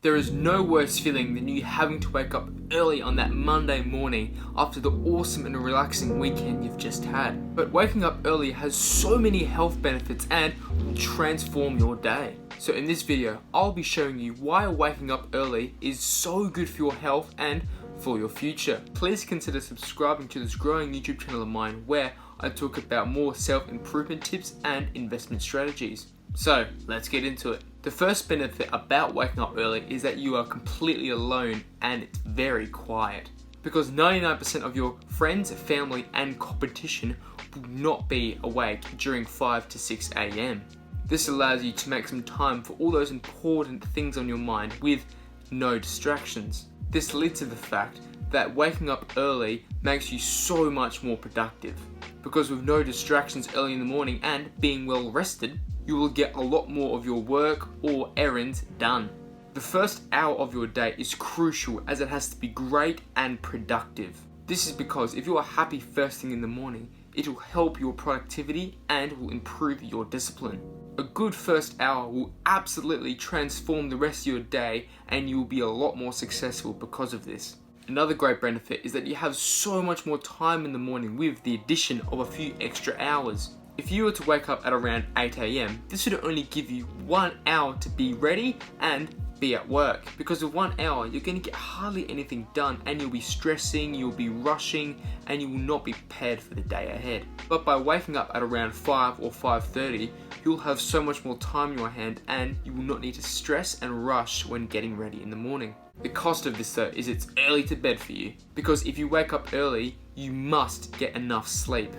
There is no worse feeling than you having to wake up early on that Monday morning after the awesome and relaxing weekend you've just had. But waking up early has so many health benefits and will transform your day. So in this video, I'll be showing you why waking up early is so good for your health and for your future. Please consider subscribing to this growing YouTube channel of mine where I talk about more self-improvement tips and investment strategies. So let's get into it. The first benefit about waking up early is that you are completely alone and it's very quiet. Because 99% of your friends, family and competition will not be awake during 5 to 6 a.m. This allows you to make some time for all those important things on your mind with no distractions. This leads to the fact that waking up early makes you so much more productive. Because with no distractions early in the morning and being well rested, you will get a lot more of your work or errands done. The first hour of your day is crucial as it has to be great and productive. This is because if you are happy first thing in the morning, it will help your productivity and will improve your discipline. A good first hour will absolutely transform the rest of your day and you will be a lot more successful because of this. Another great benefit is that you have so much more time in the morning with the addition of a few extra hours. If you were to wake up at around 8 a.m, this would only give you 1 hour to be ready and be at work. Because with 1 hour, you're going to get hardly anything done and you'll be stressing, you'll be rushing, and you will not be prepared for the day ahead. But by waking up at around 5 or 5:30, you'll have so much more time in your hand and you will not need to stress and rush when getting ready in the morning. The cost of this though is it's early to bed for you. Because if you wake up early, you must get enough sleep.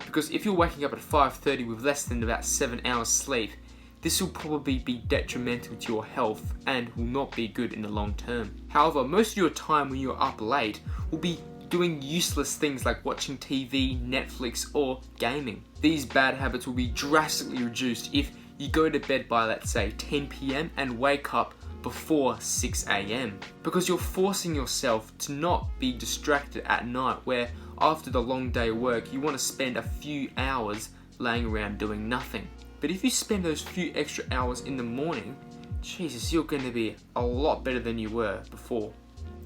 Because if you're waking up at 5:30 with less than about 7 hours sleep, this will probably be detrimental to your health and will not be good in the long term. However, most of your time when you're up late will be doing useless things like watching TV, Netflix or gaming. These bad habits will be drastically reduced if you go to bed by, let's say, 10 p.m. and wake up before 6 a.m. Because you're forcing yourself to not be distracted at night where after the long day of work you want to spend a few hours laying around doing nothing. But if you spend those few extra hours in the morning, Jesus, you're going to be a lot better than you were before.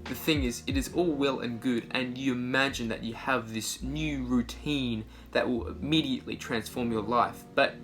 The thing is, it is all well and good and you imagine that you have this new routine that will immediately transform your life, but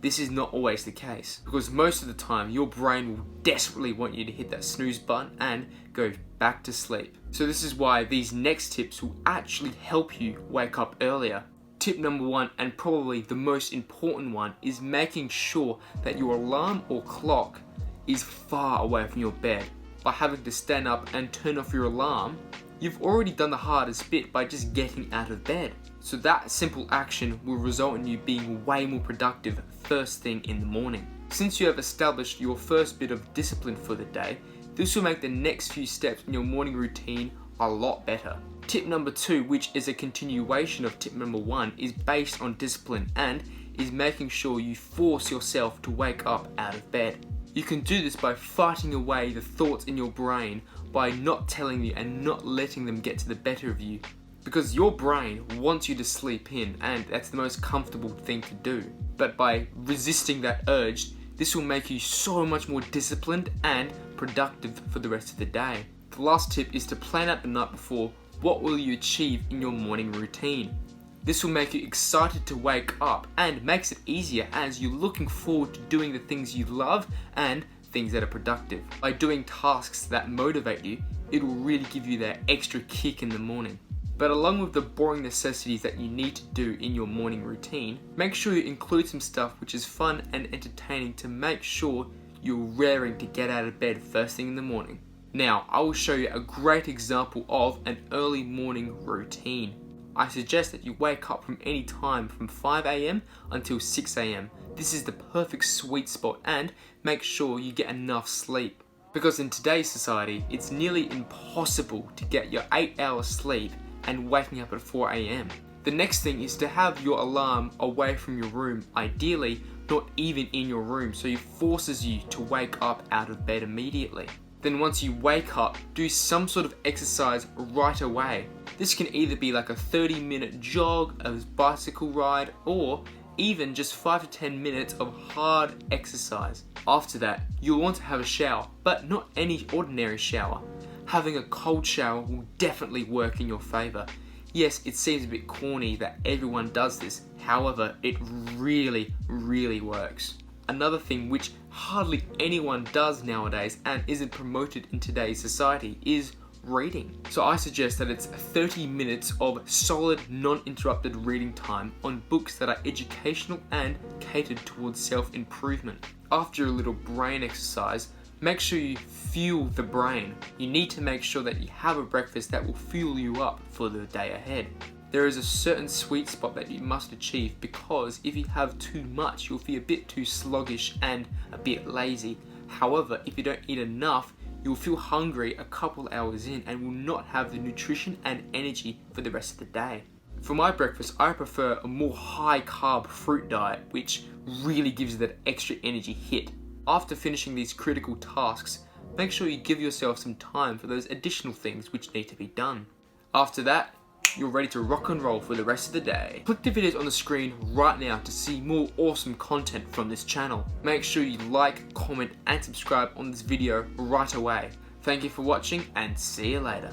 this is not always the case, because most of the time your brain will desperately want you to hit that snooze button and go back to sleep. So this is why these next tips will actually help you wake up earlier. Tip number 1, and probably the most important one, is making sure that your alarm or clock is far away from your bed. By having to stand up and turn off your alarm, you've already done the hardest bit by just getting out of bed. So that simple action will result in you being way more productive first thing in the morning. Since you have established your first bit of discipline for the day, this will make the next few steps in your morning routine a lot better. Tip number 2, which is a continuation of tip number 1, is based on discipline and is making sure you force yourself to wake up out of bed. You can do this by fighting away the thoughts in your brain by not telling you and not letting them get to the better of you. Because your brain wants you to sleep in and that's the most comfortable thing to do. But by resisting that urge, this will make you so much more disciplined and productive for the rest of the day. The last tip is to plan out the night before what will you achieve in your morning routine. This will make you excited to wake up and makes it easier as you're looking forward to doing the things you love and things that are productive. By doing tasks that motivate you, it will really give you that extra kick in the morning. But along with the boring necessities that you need to do in your morning routine, make sure you include some stuff which is fun and entertaining to make sure you're raring to get out of bed first thing in the morning. Now, I will show you a great example of an early morning routine. I suggest that you wake up from any time from 5 a.m. until 6 a.m. This is the perfect sweet spot and make sure you get enough sleep. Because in today's society, it's nearly impossible to get your 8 hours sleep and waking up at 4 a.m. The next thing is to have your alarm away from your room, ideally not even in your room, so it forces you to wake up out of bed immediately. Then once you wake up, do some sort of exercise right away. This can either be like a 30-minute jog, a bicycle ride, or even just 5 to 10 minutes of hard exercise. After that, you'll want to have a shower, but not any ordinary shower. Having a cold shower will definitely work in your favour. Yes, it seems a bit corny that everyone does this, however, it really works. Another thing which hardly anyone does nowadays and isn't promoted in today's society is reading. So I suggest that it's 30 minutes of solid, non-interrupted reading time on books that are educational and catered towards self-improvement. After a little brain exercise, make sure you fuel the brain. You need to make sure that you have a breakfast that will fuel you up for the day ahead. There is a certain sweet spot that you must achieve, because if you have too much, you'll feel a bit too sluggish and a bit lazy. However, if you don't eat enough, you'll feel hungry a couple hours in and will not have the nutrition and energy for the rest of the day. For my breakfast, I prefer a more high carb fruit diet, which really gives you that extra energy hit. After finishing these critical tasks, make sure you give yourself some time for those additional things which need to be done. After that, you're ready to rock and roll for the rest of the day. Click the videos on the screen right now to see more awesome content from this channel. Make sure you like, comment and subscribe on this video right away. Thank you for watching and see you later.